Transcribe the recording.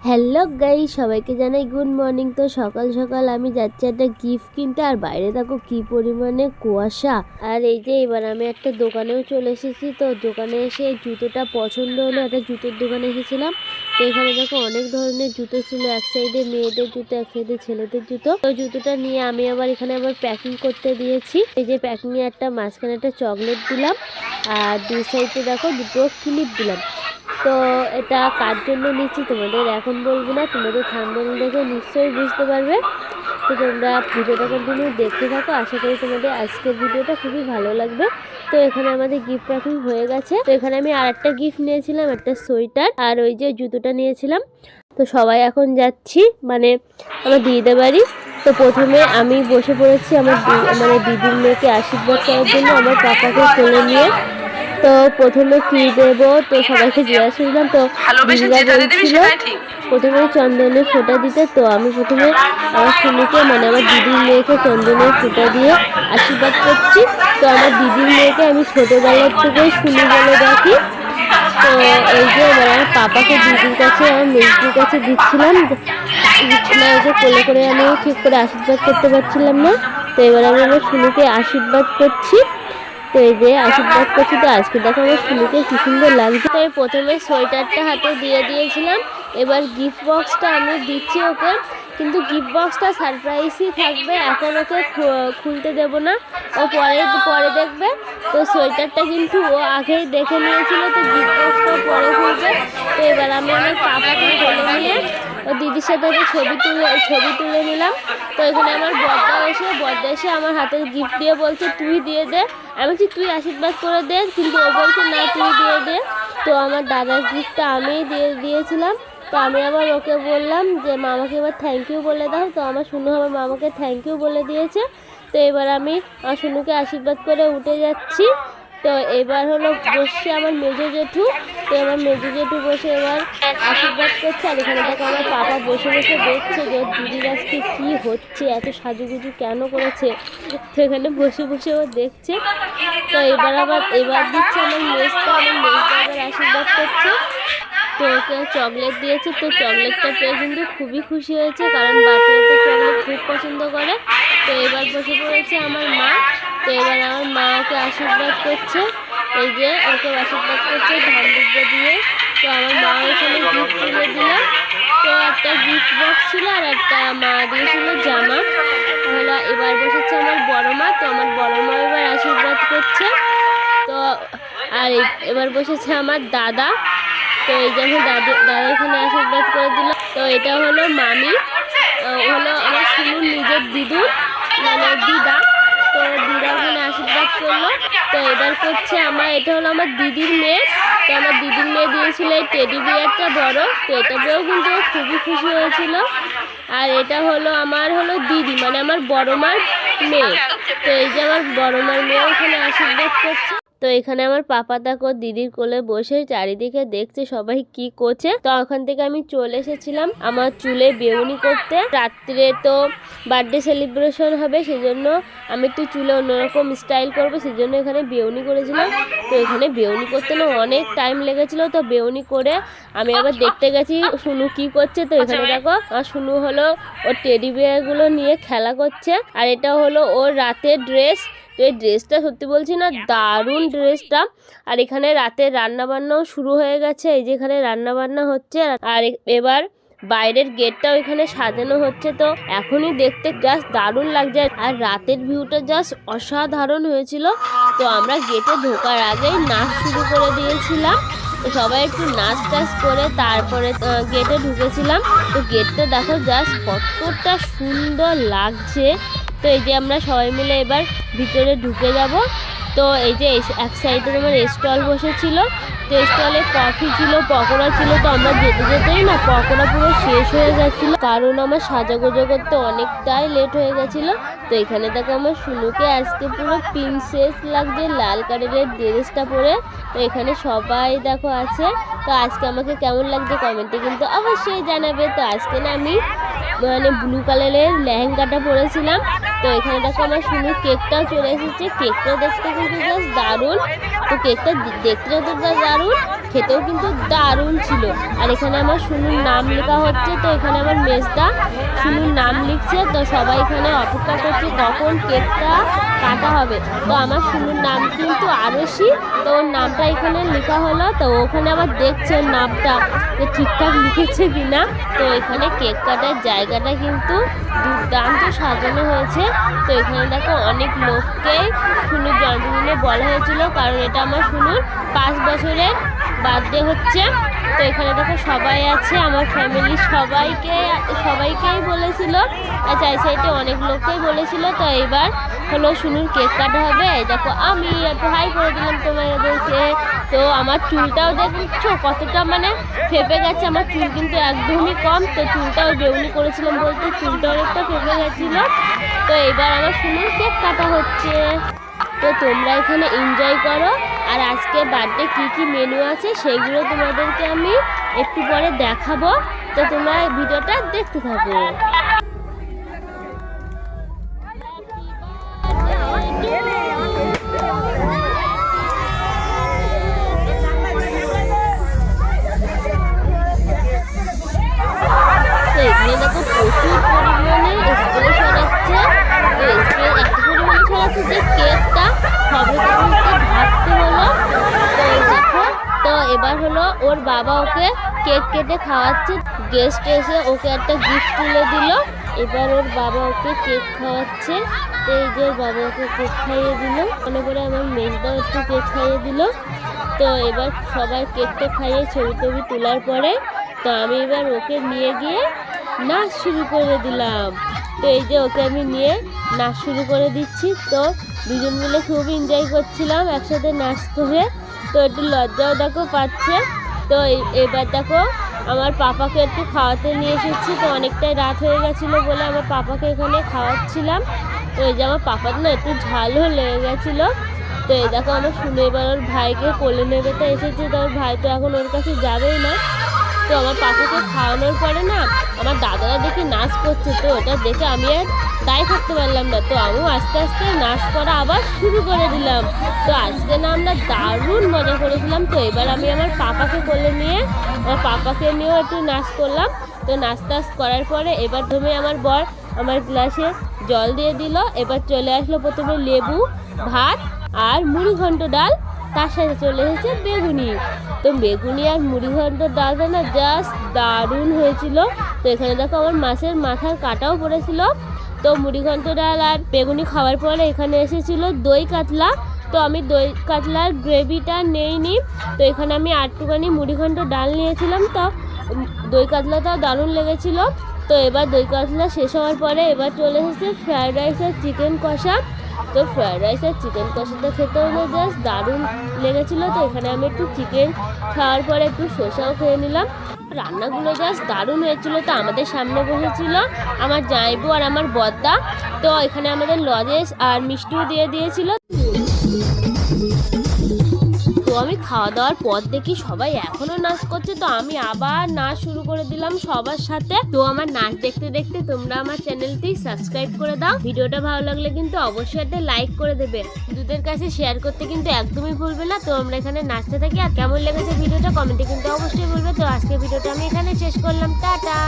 Hello guys, সবাইকে জানাই good morning. তো সকাল সকাল আমি যাচ্ছি একটা গিফট কিনতে, আর বাইরে দেখো কি পরিমাণে কুয়াশা। আর এই যে এবার আমি একটা দোকানেও চলে এসেছি। তো দোকানে এসে জুতোটা পছন্দ হলো, একটা জুতোর দোকানে এসেছিলাম। তো এখানে দেখো অনেক ধরনের জুতো ছিল, এক সাইডে মেয়েদের জুতো, এক সাইডে ছেলেদের জুতো। তো জুতোটা নিয়ে আমি এখানে প্যাকিং করতে দিয়েছি। এই যে প্যাকিং এ একটা মাঝখানে একটা চকলেট দিলাম, আর দুই সাইডে দেখো দুটো ক্লিপ দিলাম। তো এটা কার জন্য নিচ্ছি তোমাদের এখন বলবো না, তোমাদের থাম্বনেল দেখে নিশ্চয়ই বুঝতে পারবে। তো তোমরা ভিডিওটা কন্টিনিউ দেখতে থাকো, আশা করি তোমাদের আজকের ভিডিওটা খুবই ভালো লাগবে। তো এখানে আমাদের গিফট প্যাকিং হয়ে গেছে। তো এখানে আমি আর একটা গিফট নিয়েছিলাম, একটা সোয়েটার, আর ওই যে জুতোটা নিয়েছিলাম। তো সবাই এখন যাচ্ছি মানে আমার দিদিদের বাড়ি। তো প্রথমে আমি বসে পড়েছি আমার দিদির মেয়েকে আশীর্বাদ করার জন্য, আমার পাপাকে কোলে নিয়ে। তো প্রথমে কি দেব, তো সবাইকে জিজ্ঞাসা করলাম। তো দিদিরা বলছিল প্রথমে চন্দনের ফোঁটা দিতে। তো আমি প্রথমে আমার শুনিকে আমার দিদির মেয়েকে চন্দনের ফোঁটা দিয়ে আশীর্বাদ করছি। তো আমার দিদির মেয়েকে আমি ছোটবেলার থেকে শুনি বলে দেখি। তো এই যে আমার পাপাকে দিদির কাছে আমার মেজদির কাছে দিচ্ছিলাম না, ওকে কোলে করে আমি ঠিক করে আশীর্বাদ করতে পারছিলাম না। তো এবার আমি আমার শুনিকে আশীর্বাদ করছি। তো এই যে আশীর্বাদ করছি। তো আজকে দেখো আমার শুনিকে কি সুন্দর লাগছে। তো আমি প্রথমে সোয়েটারটা হাতে দিয়ে দিয়েছিলাম, এবার গিফট বক্সটা আমি দিচ্ছি ওকে। কিন্তু গিফট বক্সটা সারপ্রাইজই থাকবে, এখন ওকে খুলতে দেব না, ও পরে দেখবে। তো সোয়েটারটা কিন্তু ও আগেই দেখে নিয়েছিল, তো গিফট বক্সটা পরে খুলবে। তো এবার আমি আমার পাপাকে কোলে নিয়ে ও দিদির সাথে ছবি তুলে নিলাম। তো এখানে আমার বড়দা এসে আমার হাতে গিফট দিয়ে বলছে তুই দিয়ে দে। আমি বলছি তুই আশীর্বাদ করে দে, কিন্তু ও বলছে না তুই দিয়ে দে। তো আমার দাদার গিফটটা আমিই দিয়েছিলাম। তো আমি আবার ওকে বললাম যে মামাকে এবার থ্যাংক ইউ বলে দাও। তো আমার শুনু আমার মামাকে থ্যাংক ইউ বলে দিয়েছে। তো এবার আমি শুনুকে আশীর্বাদ করে উঠে যাচ্ছি। তো এবার হলো বসছে আমার মেজো জেঠু। তো আমার মেজো জেঠু বসে এবার আশীর্বাদ করছে। আর এখানে দেখো আমার পাপা বসে বসে দেখছে যে দিদির আজকে কী হচ্ছে, এত সাজুগুজু কেন করেছে। তো এখানে বসে বসে ও দেখছে। তো এবার দিচ্ছে আমার মেজটা আবার আশীর্বাদ করছে। তো ওকে চকলেট দিয়েছে। তো চকলেটটা পেয়ে কিন্তু খুবই খুশি হয়েছে, কারণ বাচ্চারা তো চকলেট খুব পছন্দ করে। তো এবার বসে পড়েছে আমার মা। তো এবার আমার মা ওকে আশীর্বাদ করছে, এই যে ওকে আশীর্বাদ করছে ধান দুব্বা দিয়ে। তো আমার মা এখানে গিফট তুলে দিলাম। তো একটা গিফট বক্স ছিল, আর একটা মা দিয়েছিল জামা হলো। এবার বসেছে আমার বড় মা। তো আমার বড় মা এবার আশীর্বাদ করছে। তো আর এবার বসেছে আমার দাদা। তো এই যে আমার দাদা এখানে আশীর্বাদ করে দিল। তো এটা হলো মামি, হলো আমার শুনুর নিজের দিদা। তো দিদা ওখানে আশীর্বাদ করলো। তো এবার করছে এটা হলো আমার দিদির মেয়ে। তো আমার দিদির মেয়ে দিয়েছিল এই টেডি বিয়ারটা বড়। তো এটা পেয়েও কিন্তু খুবই খুশি হয়েছিল। আর এটা হলো আমার দিদি, আমার বড় মার মেয়ে। তো এই যে আমার বড় মার মেয়ে ওখানে আশীর্বাদ করছে। তো এখানে আমার পাপা দেখো দিদির কোলে বসে চারিদিকে দেখছে সবাই কি করছে। তো ওখান থেকে আমি চলে এসেছিলাম আমার চুলে বেউনি করতে। রাত্রে তো বার্থডে সেলিব্রেশন হবে, সেজন্য আমি একটু চুলে অন্যরকম স্টাইল করবো, সেজন্য এখানে বেউনি করেছিলাম। তো এখানে বেউনি করতে না অনেক টাইম লেগেছিল। তো বেউনি করে আমি আবার দেখতে গেছি শুনু কি করছে। তো এখানে দেখো শুনু হলো ওর টেডি বিয়ারগুলো নিয়ে খেলা করছে। আর এটা হলো ওর রাতের ড্রেস। তো এই ড্রেসটা সত্যি বলছি না দারুণ ড্রেসটা। আর এখানে রাতের রান্নাবান্নাও শুরু হয়ে গেছে, এই যে এখানে রান্নাবান্না হচ্ছে। আর এবার বাইরের গেটটাও এখানে সাজানো হচ্ছে। তো এখনই দেখতে জাস্ট দারুণ লাগছে, আর রাতের ভিউটা জাস্ট অসাধারণ হয়েছিল। তো আমরা গেটে ঢোকার আগেই নাচ শুরু করে দিয়েছিলাম। তো সবাই একটু নাচ টাচ করে তারপরে গেটে ঢুকেছিলাম। তো গেটটা দেখো জাস্ট কতটা সুন্দর লাগছে। তো এই যে আমরা সবাই মিলে এবার ভিতরে ঢুকে যাব। তো এই যে এক সাইডে আমার স্টল বসেছিল। তো স্টলে কফি ছিল, পকোড়া ছিল। তো আমরা যেতে যেতেই না পকোড়া পুরো শেষ হয়ে গেছিল, কারণ আমার সাজাগোজা করতে অনেকটাই লেট হয়ে গেছিলো। তো এখানে দেখো আমার শুনুকে আজকে পুরো প্রিন্সেস লাগছে লাল কালারের ড্রেসটা পরে। তো এখানে সবাই দেখো আছে। তো আজকে আমাকে কেমন লাগছে কমেন্টে কিন্তু অবশ্যই জানাবে। তো আজকে না আমি ব্লু কালারের লেহেঙ্গাটা পরেছিলাম। তো এখানে দেখো আমার শুনু কেকটাও চলে এসেছে। কেকটা দেখতে কিন্তু জাস্ট দারুণ। তো কেকটা দেখতে যতটা দারুণ খেতেও কিন্তু দারুণ ছিল। আর এখানে আমার শুনুর নাম লেখা হচ্ছে, তো এখানে আমার মেজদা শুনুর নাম লিখছে। তো সবাই এখানে অপেক্ষা করছে কখন কেকটা কাটা হবে। তো আমার শুনুর নাম কিন্তু আরশি, তো ওর নামটা এখানে লেখা হলো। তো ওখানে আবার দেখছে ওর নামটা যে ঠিকঠাক লিখেছে কিনা। তো এখানে কেক কাটার জায়গাটা কিন্তু দুর্দান্ত সাজানো হয়েছে। তো এখানে দেখো অনেক লোককেই শুনুর জন্মদিনে বলা হয়েছিল, কারণ এটা আমার শুনুর 5 বছরের বার্থডে হচ্ছে। তো এখানে দেখো সবাই আছে, আমার ফ্যামিলির সবাইকেই বলেছিল, আর চাই সাইডে অনেক লোককেই বলেছিল। তো এইবার হলো শুনুর কেক কাটা হবে। দেখো আমি একটু হাই করে দিলাম তোমাদেরকে। তো আমার চুলটাও দেখছো কতটা মানে ফেপে গেছে। আমার চুল কিন্তু একদমই কম, তো চুলটাও বেউনি করেছিলাম বলতে চুলটা অনেকটা ফেপে গেছিলো। তো এইবার আমার শুনুর কেক কাটা হচ্ছে। তো তোমরা এখানে এনজয় করো। আর আজকে বার্থডে কী মেনু আছে সেইগুলো তোমাদেরকে আমি একটু পরে দেখাবো। তো তোমরা ভিডিওটা দেখতে থাকো। তো এখানে দেখো প্রচুর পরিমাণে স্প্রে ছড়াচ্ছে। তো স্প্রে এত পরিমাণে ছড়াচ্ছে যে কেকটা হবে ভাবতে হলো। তো এই দেখো, তো এবার হলো ওর বাবা ওকে কেক কেটে খাওয়াচ্ছে। গেস্ট এসে ওকে একটা গিফট তুলে দিল। এবার ওর বাবা ওকে কেক খাওয়াচ্ছে। তো এই যে ওর বাবা ওকে কেক খাইয়ে দিল, মনে করে আমার মেজদাও একটু কেক খাইয়ে দিল। তো এবার সবাই কেকটা খাইয়ে ছবি টবি তোলার পরে তো আমি এবার ওকে নিয়ে গিয়ে নাচ শুরু করে দিলাম। তো এই যে ওকে আমি নিয়ে নাচ শুরু করে দিচ্ছি। তো দুজন মিলে খুব এনজয় করছিলাম একসাথে নাচ করে। তো একটু লজ্জাও দেখো পাচ্ছে। তো এবার দেখো আমার পাপাকে একটু খাওয়াতে নিয়ে এসেছি। তো অনেকটাই রাত হয়ে গেছিলো বলে আমার পাপাকে এখানে খাওয়াচ্ছিলাম। তো এই যে আমার পাপার না একটু ঝালও লেগে গেছিলো। তো এই দেখো আমার শুনে এবার ওর ভাইকে কোলে নেবে তো এসেছে। তো ওর ভাই তো এখন ওর কাছে যাবেই না। তো আমার পাপাকে খাওয়ানোর পরে না আমার দাদারা দেখে নাচ করছে। তো ওটা দেখে আমি আর দাঁড়িয়ে থাকতে পারলাম না। তো আমিও আস্তে আস্তে নাচ করা আবার শুরু করে দিলাম। তো আজকে না আমরা দারুণ মজা করেছিলাম। তো এবার আমি আমার পাপাকে কোলে নিয়ে আমার পাপাকে নিয়েও একটু নাচ করলাম। তো নাচ টাচ করার পরে এবার তুমি আমার বর আমার গ্লাসে জল দিয়ে দিল। এবার চলে আসলো প্রথমে লেবু, ভাত আর মুড়ি ঘন্ট ডাল, তার সাথে চলে এসেছে বেগুনি। তো বেগুনি আর মুড়ি ঘন্ট ডালটা না জাস্ট দারুণ হয়েছিল। তো এখানে দেখো আমার মাছের মাথার কাটাও পড়েছিল। তো মুড়ি ঘন্ট ডাল আর বেগুনি খাওয়ার পরে এখানে এসেছিল দই কাতলা। তো আমি দই কাতলার গ্রেভিটা নেইনি। তো এখানে আমি আটটুখানি মুড়ি ঘন্ট ডাল নিয়েছিলাম। তো দই কাতলাটাও দারুণ লেগেছিলো। তো এবার দই কাতলা শেষ হওয়ার পরে এবার চলে এসেছে ফ্রায়েড রাইস আর চিকেন কষা। তো ফ্রায়েড রাইস আর চিকেন কষাটা খেতেও না জাস্ট দারুণ লেগেছিলো। তো এখানে আমি একটু চিকেন খাওয়ার পরে একটু শসাও খেয়ে নিলাম। রান্নাগুলো জাস্ট দারুণ হয়েছিল। তো আমাদের সামনে বসেছিল আমার জামাইবু আর আমার বদ্দা। তো এখানে আমাদের লজেস আর মিষ্টিও দিয়ে দিয়েছিল। তো আমি খাওয়া দাওয়ার পর দেখি সবাই এখনো নাচ করছে। তো আমি আবার নাচ শুরু করে দিলাম সবার সাথে। তো আমার নাচ দেখতে দেখতে তোমরা আমার চ্যানেলটি সাবস্ক্রাইব করে দাও। ভিডিওটা ভালো লাগলে কিন্তু অবশ্যই একটা লাইক করে দেবে। বন্ধুদের কাছে শেয়ার করতে কিন্তু একদমই ভুলবে না। তো আমরা এখানে নাচতে থাকি। আর কেমন লেগেছে ভিডিওটা কমেন্টে কিন্তু অবশ্যই বলবে। তো আজকে ভিডিওটা আমি এখানে শেষ করলাম। টাটা।